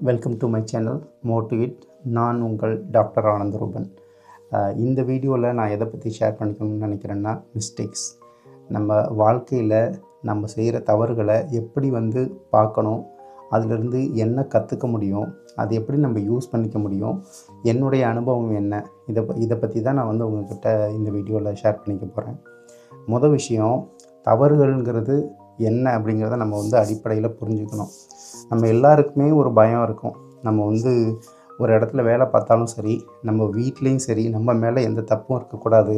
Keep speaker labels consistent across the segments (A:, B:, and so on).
A: Welcome to my channel motivate. நான் உங்கள் doctor Anantharoopan. இந்த வீடியோவில் நான் எதை பற்றி ஷேர் பண்ணிக்கணும்னு நினைக்கிறேன்னா, மிஸ்டேக்ஸ். நம்ம வாழ்க்கையில் நம்ம செய்கிற தவறுகளை எப்படி பார்க்கணும், அதிலிருந்து என்ன கற்றுக்க முடியும், அது எப்படி நம்ம யூஸ் பண்ணிக்க முடியும், என்னுடைய அனுபவம் என்ன, இதை பற்றி தான் நான் உங்கள்கிட்ட இந்த வீடியோவில் ஷேர் பண்ணிக்க போகிறேன். மொதல் விஷயம், தவறுகள்ங்கிறது என்ன அப்படிங்கிறத நம்ம அடிப்படையில் புரிஞ்சுக்கணும். நம்ம எல்லாருக்குமே ஒரு பயம் இருக்கும். நம்ம ஒரு இடத்துல வேலை பார்த்தாலும் சரி, நம்ம வீட்லேயும் சரி, நம்ம மேலே எந்த தப்பும் இருக்கக்கூடாது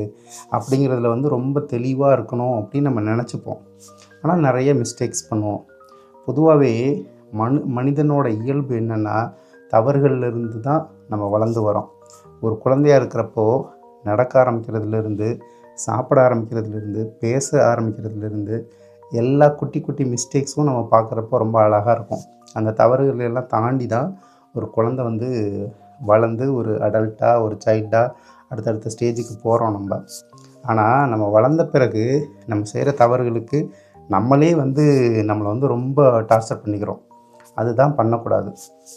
A: அப்படிங்கிறதுல ரொம்ப தெளிவாக இருக்கணும் அப்படின்னு நம்ம நினச்சிப்போம். ஆனால் நிறைய மிஸ்டேக்ஸ் பண்ணுவோம். பொதுவாகவே மனிதனோட இயல்பு என்னென்னா, தவறுகள்லேருந்து தான் நம்ம வளர்ந்து வரோம். ஒரு குழந்தையாக இருக்கிறப்போ நடக்க ஆரம்பிக்கிறதுலேருந்து, சாப்பிட ஆரம்பிக்கிறதுலேருந்து, பேச ஆரம்பிக்கிறதுலேருந்து எல்லா குட்டி குட்டி மிஸ்டேக்ஸும் நம்ம பார்க்குறப்போ ரொம்ப அழகாக இருக்கும். அந்த தவறுகள் எல்லாம் தாண்டி தான் ஒரு குழந்தை வளர்ந்து ஒரு அடல்ட்டாக, ஒரு சைல்டாக அடுத்தடுத்த ஸ்டேஜுக்கு போகிறோம் நம்ம. ஆனால் நம்ம வளர்ந்த பிறகு நம்ம செய்கிற தவறுகளுக்கு நம்மளே நம்மளை ரொம்ப டார்ச்சர் பண்ணிக்கிறோம். அதுதான் பண்ணக்கூடாது.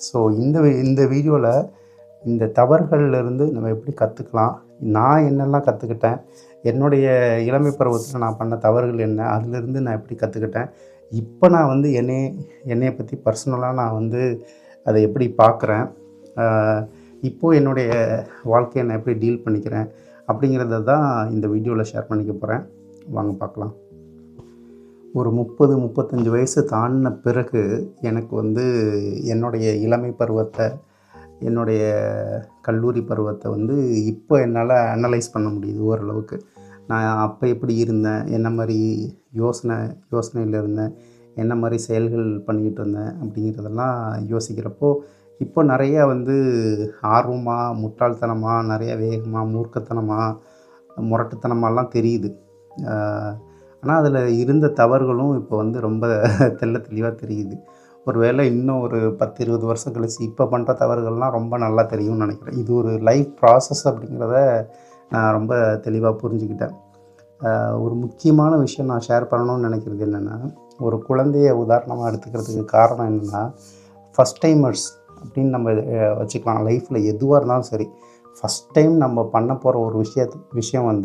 A: ஸோ இந்த வீடியோவில் இந்த தவறுகள்லேருந்து நம்ம எப்படி கற்றுக்கலாம், நான் என்னெல்லாம் கற்றுக்கிட்டேன், என்னுடைய இளமை பருவத்தில் நான் பண்ண தவறுகள் என்ன, அதிலிருந்து நான் எப்படி கற்றுக்கிட்டேன், இப்போ நான் என்னையை பற்றி பர்சனலாக நான் அதை எப்படி பார்க்குறேன், இப்போது என்னுடைய வாழ்க்கையை நான் எப்படி டீல் பண்ணிக்கிறேன் அப்படிங்கிறத தான் இந்த வீடியோவில் ஷேர் பண்ணிக்க போகிறேன். வாங்க பார்க்கலாம். ஒரு 30-35 வயசு தாண்டின பிறகு எனக்கு என்னுடைய இளமை பருவத்தை, என்னுடைய கல்லூரி பருவத்தை இப்போ என்னால் அனலைஸ் பண்ண முடியுது ஓரளவுக்கு. நான் அப்போ எப்படி இருந்தேன், என்ன மாதிரி யோசனையில் இருந்தேன், என்ன மாதிரி செயல்கள் பண்ணிக்கிட்டு இருந்தேன் அப்படிங்கிறதெல்லாம் யோசிக்கிறப்போ இப்போ நிறையா ஆர்வமாக, முட்டாள்தனமாக, நிறைய வேகமாக, மூர்க்கத்தனமாக, முரட்டுத்தனமாலாம் தெரியுது. ஆனால் அதில் இருந்த தவறுகளும் இப்போ ரொம்ப தெளிவாக தெரியுது. ஒரு வேளை இன்னும் ஒரு 10-20 வருஷம் கழிச்சு இப்போ பண்ணுற தவறுகள்லாம் ரொம்ப நல்லா தெரியும்னு நினைக்கிறேன். இது ஒரு லைஃப் ப்ராசஸ் அப்படிங்கிறத நான் ரொம்ப தெளிவாக புரிஞ்சுக்கிட்டேன். ஒரு முக்கியமான விஷயம் நான் ஷேர் பண்ணணும்னு நினைக்கிறது என்னென்னா, ஒரு குழந்தைய உதாரணமாக எடுத்துக்கிறதுக்கு காரணம் என்னென்னா, ஃபஸ்ட் டைமர்ஸ் அப்படின்னு நம்ம வச்சுக்கலாம். லைஃப்பில் எதுவாக இருந்தாலும் சரி, ஃபஸ்ட் டைம் நம்ம பண்ண போகிற ஒரு விஷயம்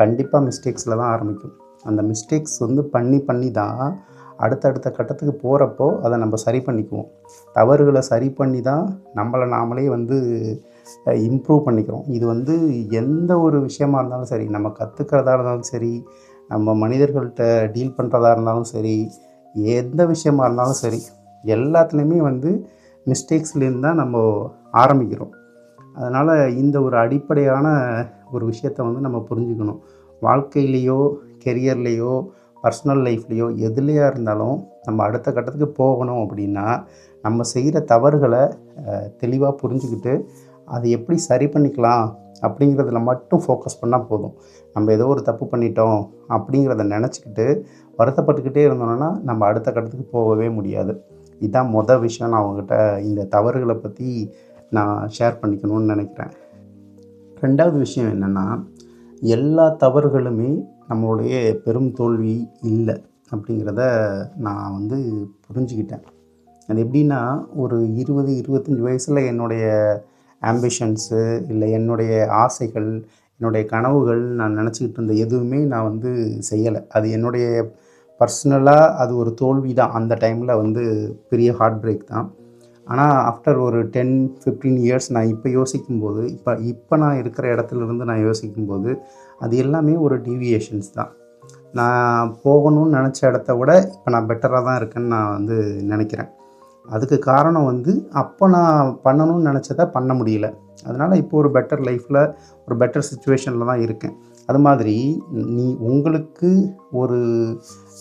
A: கண்டிப்பாக மிஸ்டேக்ஸில் தான் ஆரம்பிக்கும். அந்த மிஸ்டேக்ஸ் பண்ணி தான் அடுத்தடுத்த கட்டத்துக்கு போகிறப்போ அதை நம்ம சரி பண்ணிக்குவோம். தவறுகளை சரி பண்ணி தான் நம்மளை நாமளே இம்ப்ரூவ் பண்ணிக்கிறோம். இது எந்த ஒரு விஷயமா இருந்தாலும் சரி, நம்ம கற்றுக்கிறதா இருந்தாலும் சரி, நம்ம மனிதர்கள்ட்ட டீல் பண்ணுறதா இருந்தாலும் சரி, எந்த விஷயமா இருந்தாலும் சரி, எல்லாத்துலேயுமே மிஸ்டேக்ஸ்லேருந்து தான் நம்ம ஆரம்பிக்கிறோம். அதனால் இந்த ஒரு அடிப்படையான ஒரு விஷயத்தை நம்ம புரிஞ்சுக்கணும். வாழ்க்கையிலையோ, கெரியர்லேயோ, பர்சனல் லைஃப்லேயோ எதுலையா இருந்தாலும் நம்ம அடுத்த கட்டத்துக்கு போகணும் அப்படின்னா, நம்ம செய்கிற தவறுகளை தெளிவாக புரிஞ்சுக்கிட்டு அதை எப்படி சரி பண்ணிக்கலாம் அப்படிங்கிறதுல மட்டும் ஃபோக்கஸ் பண்ணால் போதும். நம்ம ஏதோ ஒரு தப்பு பண்ணிட்டோம் அப்படிங்கிறத நினச்சிக்கிட்டு வருத்தப்பட்டுக்கிட்டே இருந்தோம்னா நம்ம அடுத்த கட்டத்துக்கு போகவே முடியாது. இதுதான் மொதல் விஷயம். நான் அவங்ககிட்ட இந்த தவறுகளை பற்றி நான் ஷேர் பண்ணிக்கணும்னு நினைக்கிறேன். ரெண்டாவது விஷயம் என்னென்னா, எல்லா தவறுகளுமே நம்மளுடைய பெரும் தோல்வி இல்லை அப்படிங்கிறத நான் புரிஞ்சுக்கிட்டேன். அது எப்படின்னா, ஒரு 20-25 வயசில் என்னுடைய ஆம்பிஷன்ஸு, இல்லை என்னுடைய ஆசைகள், என்னுடைய கனவுகள், நான் நினச்சிக்கிட்டு இருந்த எதுவுமே நான் செய்யலை. அது என்னுடைய பர்சனலாக அது ஒரு தோல்வி தான். அந்த டைமில் பெரிய ஹார்ட் பிரேக் தான். ஆனால் ஆஃப்டர் ஒரு 10-15 இயர்ஸ் நான் இப்போ யோசிக்கும்போது, இப்போ நான் இருக்கிற இடத்துலேருந்து நான் யோசிக்கும்போது அது எல்லாமே ஒரு டீவியேஷன்ஸ் தான். நான் போகணும்னு நினச்ச இடத்த விட இப்போ நான் பெட்டராக தான் இருக்கேன்னு நான் நினைக்கிறேன். அதுக்கு காரணம் அப்போ நான் பண்ணணும்னு நினச்சதை பண்ண முடியல. அதனால் இப்போ ஒரு பெட்டர் லைஃப்பில், ஒரு பெட்டர் சிச்சுவேஷனில் தான் இருக்கேன். அது மாதிரி உங்களுக்கு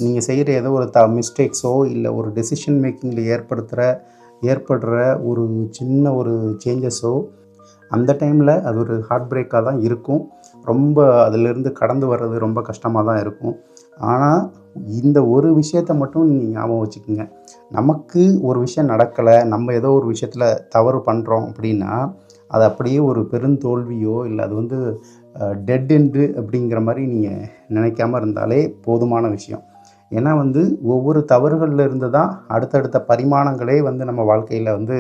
A: நீங்கள் செய்கிற ஏதோ ஒரு மிஸ்டேக்ஸோ, இல்லை ஒரு டெசிஷன் மேக்கிங்கில் ஏற்படுற ஒரு சின்ன ஒரு சேஞ்சஸோ அந்த டைமில் அது ஒரு ஹார்ட் பிரேக்காக தான் இருக்கும். ரொம்ப அதிலிருந்து கடந்து வர்றது ரொம்ப கஷ்டமாக தான் இருக்கும். ஆனால் இந்த ஒரு விஷயத்தை மட்டும் நீங்கள் ஞாபகம் வச்சுக்கோங்க. நமக்கு ஒரு விஷயம் நடக்கலை, நம்ம ஏதோ ஒரு விஷயத்தில் தவறு பண்ணுறோம் அப்படின்னா, அது அப்படியே ஒரு பெருந்தோல்வியோ, இல்லை அது டெட் எண்டு அப்படிங்கிற மாதிரி நீங்கள் நினைக்காமல் இருந்தாலே போதுமான விஷயம். ஏன்னா வந்து ஒவ்வொரு தவறுகள்ல இருந்து தான் அடுத்தடுத்த பரிமாணங்களே வந்து நம்ம வாழ்க்கையில் வந்து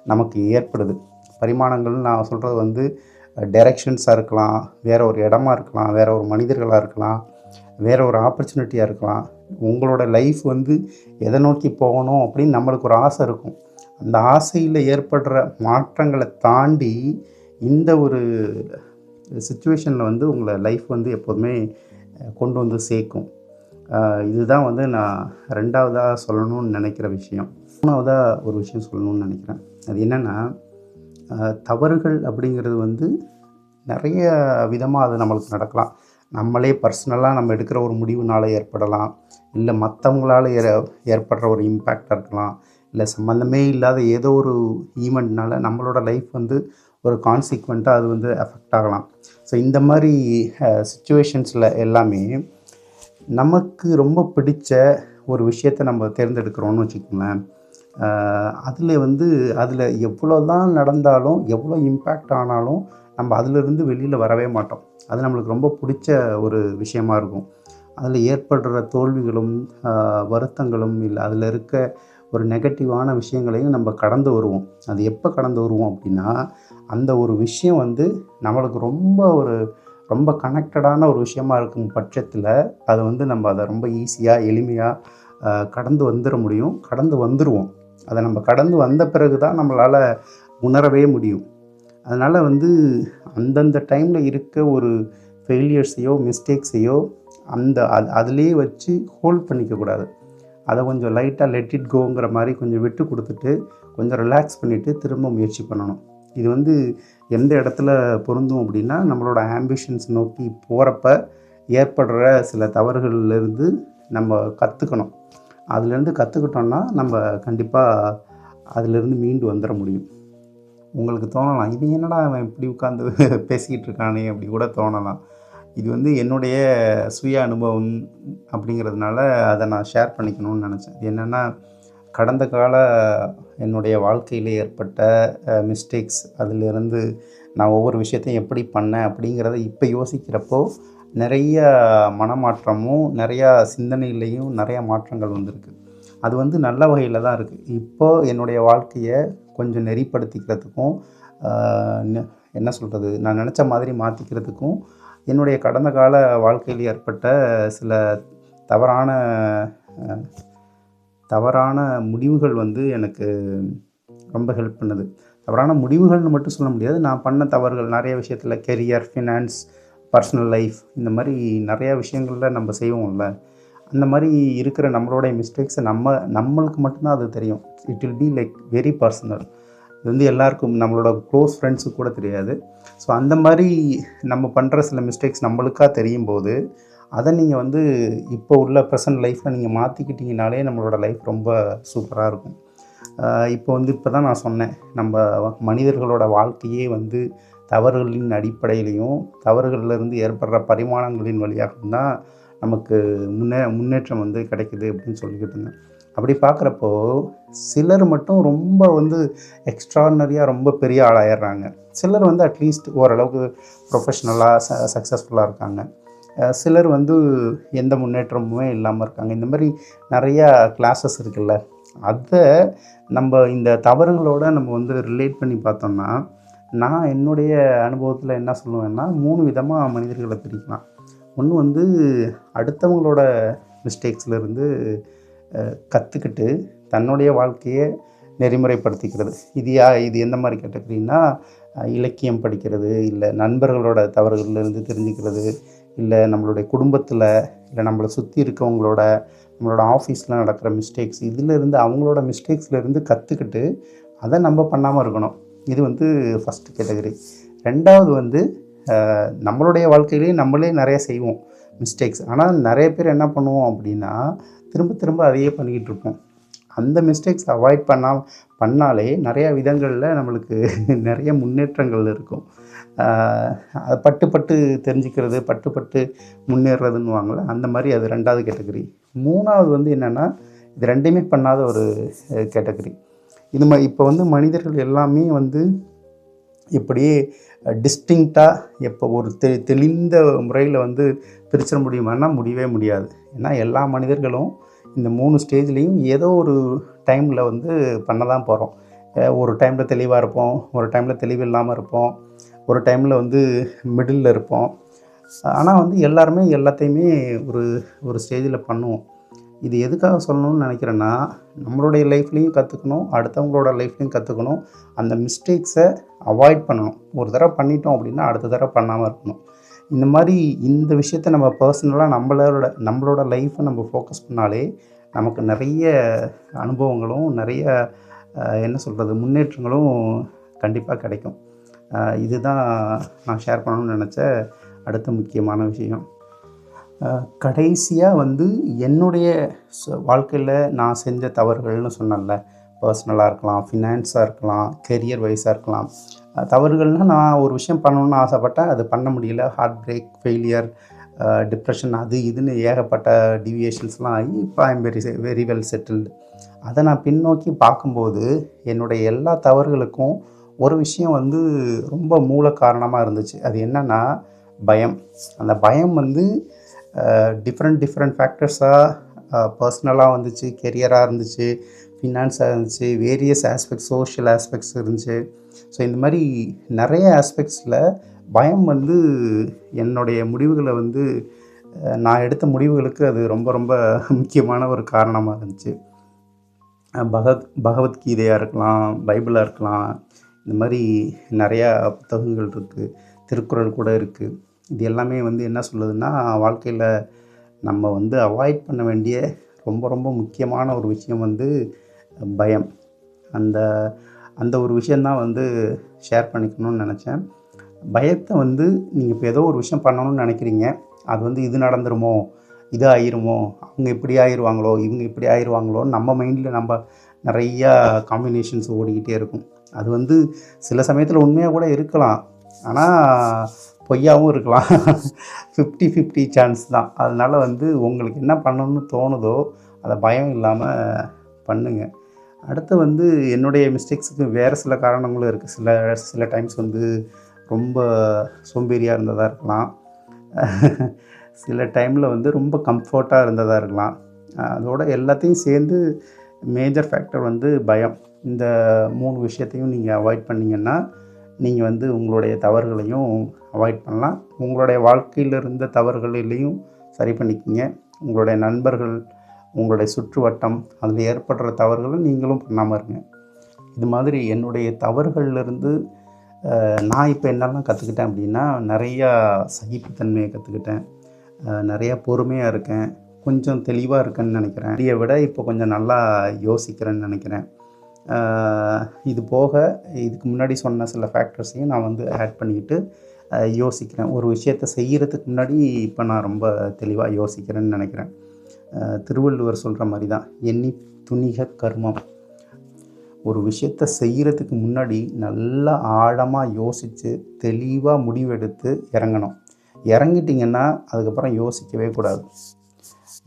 A: நமக்கு ஏற்படுது. பரிமாணங்கள்னு நான் சொல்கிறது வந்து டைரெக்ஷன்ஸாக இருக்கலாம், வேறு ஒரு இடமா இருக்கலாம், வேறு ஒரு மனிதர்களாக இருக்கலாம், வேறு ஒரு ஆப்பர்ச்சுனிட்டியாக இருக்கலாம். உங்களோட லைஃப் வந்து எதை நோக்கி போகணும் அப்படின்னு நம்மளுக்கு ஒரு ஆசை இருக்கும். அந்த ஆசையில் ஏற்படுற மாற்றங்களை தாண்டி இந்த ஒரு சிச்சுவேஷனில் வந்து உங்களை லைஃப் வந்து எப்போதுமே கொண்டு வந்து சேர்க்கும். இதுதான் வந்து நான் 2வதாக சொல்லணும்னு நினைக்கிற விஷயம். 3வதாக ஒரு விஷயம் சொல்லணும்னு நினைக்கிறேன். அது என்னென்னா, தவறுகள் அப்படிங்கிறது வந்து நிறைய விதமாக அது நம்மளுக்கு நடக்கலாம். நம்மளே பர்சனலாக நம்ம எடுக்கிற ஒரு முடிவுனால் ஏற்படலாம், இல்லை மற்றவங்களால் ஏற்படுற ஒரு இம்பேக்டாக இருக்கலாம், இல்லை சம்மந்தமே இல்லாத ஏதோ ஒரு ஈவெண்ட்னால நம்மளோட லைஃப் வந்து ஒரு கான்சிக்வெண்ட்டாக அது வந்து அஃபெக்ட் ஆகலாம். ஸோ இந்த மாதிரி சிச்சுவேஷன்ஸில் எல்லாமே நமக்கு ரொம்ப பிடிச்ச ஒரு விஷயத்தை நம்ம தேர்ந்தெடுக்கிறோன்னு வச்சுக்கோங்களேன். அதில் எவ்வளோ தான் நடந்தாலும், எவ்வளோ இம்பேக்ட் ஆனாலும் நம்ம அதிலிருந்து வெளியில் வரவே மாட்டோம். அது நம்மளுக்கு ரொம்ப பிடிச்ச ஒரு விஷயமா இருக்கும். அதில் ஏற்படுற தோல்விகளும் வருத்தங்களும் இல்லை, அதில் இருக்க ஒரு நெகட்டிவான விஷயங்களையும் நம்ம கடந்து வருவோம். அது எப்போ கடந்து வருவோம் அப்படின்னா, அந்த ஒரு விஷயம் வந்து நம்மளுக்கு ரொம்ப கனெக்டடான ஒரு விஷயமா இருக்கும் பட்சத்தில் அதை வந்து நம்ம அதை ரொம்ப ஈஸியாக எளிமையாக கடந்து வந்துட முடியும், கடந்து வந்துடுவோம். அதை நம்ம கடந்து வந்த பிறகு தான் நம்மளால் உணரவே முடியும். அதனால் வந்து அந்தந்த டைமில் இருக்க ஒரு ஃபெயிலியர்ஸையோ மிஸ்டேக்ஸையோ அதிலே வச்சு ஹோல்ட் பண்ணிக்கக்கூடாது. அதை கொஞ்சம் லைட்டாக லெட் இட் கோங்கிற மாதிரி கொஞ்சம் விட்டு கொடுத்துட்டு கொஞ்சம் ரிலாக்ஸ் பண்ணிவிட்டு திரும்ப முயற்சி பண்ணணும். இது வந்து எந்த இடத்துல பொருந்தும் அப்படின்னா, நம்மளோட ஆம்பிஷன்ஸ் நோக்கி போகிறப்ப ஏற்படுற சில தவறுகள்லேருந்து நம்ம கற்றுக்கணும். அதுலேருந்து கற்றுக்கிட்டோன்னா நம்ம கண்டிப்பாக அதிலேருந்து மீண்டு வந்துட முடியும். உங்களுக்கு தோணலாம், இது என்னடா அவன் இப்படி உட்காந்து பேசிக்கிட்டு இருக்கானே அப்படி கூட தோணலாம். இது வந்து என்னுடைய சுய அனுபவம் அப்படிங்கிறதுனால அதை நான் ஷேர் பண்ணிக்கணும்னு நினச்சேன். இது என்னென்னா, கடந்த கால என்னுடைய வாழ்க்கையில் ஏற்பட்ட மிஸ்டேக்ஸ், அதிலிருந்து நான் ஒவ்வொரு விஷயத்தையும் எப்படி பண்ணேன் அப்படிங்கிறத இப்போ யோசிக்கிறப்போ நிறைய மனமாற்றமும் நிறையா சிந்தனையிலையும் நிறையா மாற்றங்கள் வந்திருக்கு. அது வந்து நல்ல வகையில் தான் இருக்குது. இப்போது என்னுடைய வாழ்க்கையை கொஞ்சம் நெறிப்படுத்திக்கிறதுக்கும் என்ன சொல்கிறது, நான் நினச்ச மாதிரி மாற்றிக்கிறதுக்கும் என்னுடைய கடந்த கால வாழ்க்கையில் ஏற்பட்ட சில தவறான முடிவுகள் வந்து எனக்கு ரொம்ப ஹெல்ப் பண்ணுது. தவறான முடிவுகள்னு மட்டும் சொல்ல முடியாது, நான் பண்ண தவறுகள் நிறைய விஷயத்தில், கெரியர், ஃபினான்ஸ், பர்சனல் லைஃப், இந்த மாதிரி நிறையா விஷயங்களில் நம்ம செய்வோம்ல. அந்த மாதிரி இருக்கிற நம்மளுடைய மிஸ்டேக்ஸை நம்மளுக்கு மட்டும்தான் அது தெரியும். It will be like very personal. இது வந்து எல்லாருக்கும், நம்மளோட க்ளோஸ் ஃப்ரெண்ட்ஸுக்கு கூட தெரியாது. ஸோ அந்த மாதிரி நம்ம பண்ணுற சில மிஸ்டேக்ஸ் நம்மளுக்காக தெரியும் போது, அதை நீங்கள் வந்து இப்போ உள்ள ப்ரெசன்ட் லைஃப்பில் நீங்கள் மாற்றிக்கிட்டிங்கனாலே நம்மளோட லைஃப் ரொம்ப சூப்பராக இருக்கும். இப்போ தான் நான் சொன்னேன், நம்ம மனிதர்களோட வாழ்க்கையே வந்து தவறுகளின் அடிப்படையிலையும் தவறுகளிலிருந்து ஏற்படுற பரிமாணங்களின் வழியாகவும் தான் நமக்கு முன்னேற்றம் வந்து கிடைக்குது அப்படின்னு சொல்லிக்கிட்டு இருந்தேன். அப்படி பார்க்குறப்போ சிலர் மட்டும் ரொம்ப வந்து எக்ஸ்ட்ரானரியாக ரொம்ப பெரிய ஆளாயிடுறாங்க. சிலர் வந்து அட்லீஸ்ட் ஓரளவுக்கு ப்ரொஃபஷ்னலாக சக்ஸஸ்ஃபுல்லாக இருக்காங்க. சிலர் வந்து எந்த முன்னேற்றமுமே இல்லாமல் இருக்காங்க. இந்த மாதிரி நிறையா கிளாஸஸ் இருக்குல்ல, அதை நம்ம இந்த தவறுகளோடு நம்ம வந்து ரிலேட் பண்ணி பார்த்தோம்னா, நான் என்னுடைய அனுபவத்தில் என்ன சொல்லுவேன்னா, 3 விதமாக மனிதர்களை பிரிக்கலாம். ஒன்று வந்து அடுத்தவங்களோட மிஸ்டேக்ஸ்லேருந்து கற்றுக்கிட்டு தன்னுடைய வாழ்க்கையை நெறிமுறைப்படுத்திக்கிறது. இது எந்த மாதிரி கேட்டகரின்னா, இலக்கியம் படிக்கிறது, இல்லை நண்பர்களோட தவறுகள்லேருந்து தெரிஞ்சுக்கிறது, இல்லை நம்மளுடைய குடும்பத்தில், இல்லை நம்மளை சுற்றி இருக்கவங்களோட, நம்மளோட ஆஃபீஸில் நடக்கிற மிஸ்டேக்ஸ், இதிலேருந்து அவங்களோட மிஸ்டேக்ஸ்லேருந்து கற்றுக்கிட்டு அதை நம்ம பண்ணாமல் இருக்கணும். இது வந்து ஃபஸ்ட்டு கேட்டகரி. 2வது வந்து நம்மளுடைய வாழ்க்கையிலேயே நம்மளே நிறைய செய்வோம் மிஸ்டேக்ஸ். ஆனால் நிறைய பேர் என்ன பண்ணுவோம் அப்படின்னா, திரும்ப அதையே பண்ணிக்கிட்டு இருப்போம். அந்த மிஸ்டேக்ஸ் அவாய்ட் பண்ணாலே நிறையா விதங்களில் நம்மளுக்கு நிறைய முன்னேற்றங்கள் இருக்கும். அதை பட்டு தெரிஞ்சுக்கிறது, பட்டு முன்னேறதுன்னுவாங்கள்ல, அந்த மாதிரி அது 2வது கேட்டகரி. 3வது வந்து என்னென்னா, இது 2மே பண்ணாத ஒரு கேட்டகரி. இப்போ வந்து மனிதர்கள் எல்லாமே வந்து இப்படியே டிஸ்டிங்க்டாக எப்போ ஒரு தெளிந்த முறையில் வந்து பிரிச்சிட முடியுமான்னா முடியவே முடியாது. ஏன்னா எல்லா மனிதர்களும் இந்த 3 ஸ்டேஜ்லேயும் ஏதோ ஒரு டைமில் வந்து பண்ண தான் போகிறோம். ஒரு டைமில் தெளிவாக இருப்போம், ஒரு டைமில் தெளிவு இல்லாமல் இருப்போம், ஒரு டைமில் வந்து மிடில் இருப்போம். ஆனால் வந்து எல்லாருமே எல்லாத்தையுமே ஒரு ஒரு ஸ்டேஜில் பண்ணுவோம். இது எதுக்காக சொல்லணும்னு நினைக்கிறேன்னா, நம்மளுடைய லைஃப்லேயும் கற்றுக்கணும், அடுத்தவங்களோட லைஃப்லேயும் கற்றுக்கணும். அந்த மிஸ்டேக்ஸை அவாய்ட் பண்ணணும். ஒரு தடவை பண்ணிட்டோம் அப்படின்னா அடுத்த தடவை பண்ணாமல் இருக்கணும். இந்த மாதிரி இந்த விஷயத்த நம்ம பர்சனலாக நம்மளோட லைஃப்பை நம்ம ஃபோக்கஸ் பண்ணாலே நமக்கு நிறைய அனுபவங்களும் நிறைய என்ன சொல்கிறது முன்னேற்றங்களும் கண்டிப்பாக கிடைக்கும். இதுதான் நான் ஷேர் பண்ணணும்னு நினச்ச அடுத்த முக்கியமான விஷயம். கடைசியாக வந்து என்னுடைய வாழ்க்கையில் நான் செஞ்ச தவறுகள்னு சொன்னேன்ல, பர்சனலாக இருக்கலாம், ஃபினான்ஸாக இருக்கலாம், கெரியர் வைஸாக இருக்கலாம். தவறுகள்னால் நான் ஒரு விஷயம் பண்ணணுன்னு ஆசைப்பட்டேன், அது பண்ண முடியல. ஹார்ட் பிரேக், ஃபெயிலியர், டிப்ரெஷன், அது இதுன்னு ஏகப்பட்ட டிவியேஷன்ஸ்லாம் ஆகி இப்போ I am very well settled. அதை நான் பின்னோக்கி பார்க்கும்போது என்னுடைய எல்லா தவறுகளுக்கும் ஒரு விஷயம் வந்து ரொம்ப மூல காரணமாக இருந்துச்சு. அது என்னென்னா பயம். அந்த பயம் வந்து டிஃப்ரெண்ட் ஃபேக்டர்ஸாக பர்சனலாக வந்துச்சு, கெரியராக இருந்துச்சு, ஃபினான்ஸாக இருந்துச்சு, வேரியஸ் ஆஸ்பெக்ட்ஸ், சோஷியல் ஆஸ்பெக்ட்ஸ் இருந்துச்சு. ஸோ இந்த மாதிரி நிறைய ஆஸ்பெக்ட்ஸில் பயம் வந்து என்னுடைய முடிவுகளை வந்து நான் எடுத்த முடிவுகளுக்கு அது ரொம்ப ரொம்ப முக்கியமான ஒரு காரணமாக இருந்துச்சு. பகவத்கீதையாக இருக்கலாம், பைபிளாக இருக்கலாம், இந்த மாதிரி நிறையா புத்தகங்கள் இருக்குது, திருக்குறள் கூட இருக்குது. இது எல்லாமே வந்து என்ன சொல்லுதுன்னா, வாழ்க்கையில் நம்ம வந்து அவாய்ட் பண்ண வேண்டிய ரொம்ப ரொம்ப முக்கியமான ஒரு விஷயம் வந்து பயம். அந்த அந்த ஒரு விஷயந்தான் வந்து ஷேர் பண்ணிக்கணும்னு நினச்சேன். பயத்தை வந்து நீங்கள் இப்போ ஏதோ ஒரு விஷயம் பண்ணணும்னு நினைக்கிறீங்க, அது வந்து இது நடந்துருமோ, இது ஆயிருமோ, அவங்க இப்படி ஆயிடுவாங்களோ, இவங்க இப்படி ஆயிடுவாங்களோன்னு நம்ம மைண்டில் நம்ம நிறையா காம்பினேஷன்ஸ் ஓடிக்கிட்டே இருக்கும். அது வந்து சில சமயத்தில் உண்மையாக கூட இருக்கலாம், ஆனால் பொய்யாகவும் இருக்கலாம். 50-50 சான்ஸ் தான். அதனால் வந்து உங்களுக்கு என்ன பண்ணணும்னு தோணுதோ அதை பயம் இல்லாமல் பண்ணுங்கள். அடுத்து வந்து என்னுடைய மிஸ்டேக்ஸுக்கு வேறு சில காரணங்களும் இருக்குது. சில டைம்ஸ் வந்து ரொம்ப சோம்பேறியாக இருந்ததாக இருக்கலாம். சில டைமில் வந்து ரொம்ப கம்ஃபர்ட்டாக இருந்ததாக இருக்கலாம். அதோட எல்லாத்தையும் சேர்ந்து மேஜர் ஃபேக்டர் வந்து பயம். இந்த 3 விஷயத்தையும் நீங்கள் அவாய்ட் பண்ணிங்கன்னா நீங்கள் வந்து உங்களுடைய தவறுகளையும் அவாய்ட் பண்ணலாம். உங்களுடைய வாழ்க்கையில் இருந்த தவறுகளிலையும் சரி பண்ணிக்கிங்க. உங்களுடைய நண்பர்கள், உங்களுடைய சுற்று வட்டம், அதில் ஏற்படுற தவறுகளை நீங்களும் பண்ணாமல் இருங்க. இது மாதிரி என்னுடைய தவறுகள்லேருந்து நான் இப்போ என்னெல்லாம் கற்றுக்கிட்டேன் அப்படின்னா, நிறையா சகிப்புத்தன்மையை கற்றுக்கிட்டேன், நிறையா பொறுமையாக இருக்கேன், கொஞ்சம் தெளிவாக இருக்கேன்னு நினைக்கிறேன். இதை விட இப்போ கொஞ்சம் நல்லா யோசிக்கிறேன்னு நினைக்கிறேன். இது போக இதுக்கு முன்னாடி சொன்ன சில ஃபேக்டர்ஸையும் நான் வந்து ஆட் பண்ணிக்கிட்டு யோசிக்கிறேன். ஒரு விஷயத்தை செய்கிறதுக்கு முன்னாடி இப்போ நான் ரொம்ப தெளிவாக யோசிக்கிறேன்னு நினைக்கிறேன். திருவள்ளுவர் சொல்கிற மாதிரி தான், எண்ணி துணிக கர்மம். ஒரு விஷயத்தை செய்கிறதுக்கு முன்னாடி நல்லா ஆழமாக யோசித்து தெளிவாக முடிவெடுத்து இறங்கணும். இறங்கிட்டிங்கன்னா அதுக்கப்புறம் யோசிக்கவே கூடாது.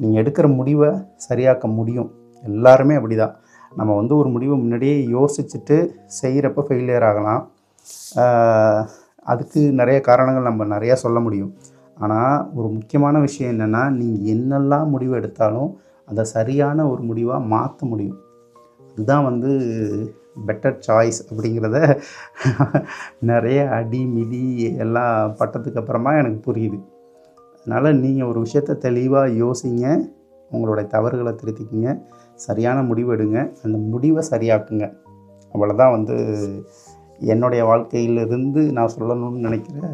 A: நீங்கள் எடுக்கிற முடிவை சரியாக்க முடியும். எல்லாருமே அப்படி தான். நம்ம வந்து ஒரு முடிவை முன்னாடியே யோசிச்சுட்டு செய்கிறப்ப ஃபெயிலியர் ஆகலாம். அதுக்கு நிறைய காரணங்கள் நம்ம நிறையா சொல்ல முடியும். ஆனால் ஒரு முக்கியமான விஷயம் என்னென்னா, நீங்கள் என்னெல்லாம் முடிவு எடுத்தாலும் அதை சரியான ஒரு முடிவாக மாற்ற முடியும். இதுதான் வந்து பெட்டர் சாய்ஸ் அப்படிங்கிறத நிறைய அடி மிதி எல்லாம் பட்டதுக்கு அப்புறமா எனக்கு புரியுது. அதனால் நீங்கள் ஒரு விஷயத்தை தெளிவாக யோசிங்க, உங்களுடைய தவறுகளை திருத்திக்கிங்க, சரியான முடிவு எடுங்க, அந்த முடிவை சரியாக்குங்க. அவ்வளோதான் வந்து என்னுடைய வாழ்க்கையிலிருந்து நான் சொல்லணும்னு நினைக்கிற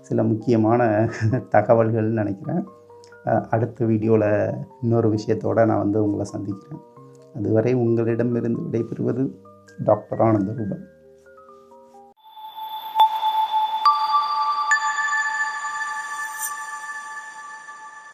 A: சில முக்கியமான தகவல்கள்னு நினைக்கிறேன். அடுத்த வீடியோவில் இன்னொரு விஷயத்தோடு நான் வந்து உங்களை சந்திக்கிறேன். அதுவரை உங்களிடமிருந்து விடைபெறுவது டாக்டர் ஆனந்த ரூபன்.